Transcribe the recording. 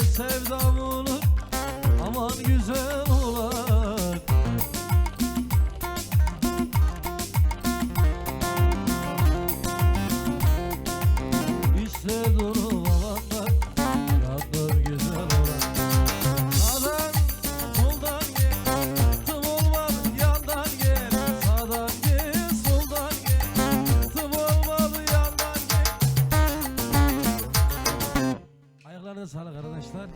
sevdam olur, aman güzel olar. İşte durum olanlar, yanlar güzel olar. Sağdan soldan gel, tım olmaz yandan gel. Sağdan gel, soldan gel, tım olmaz yandan gel. Ayaklarına sağlık arkadaşlar.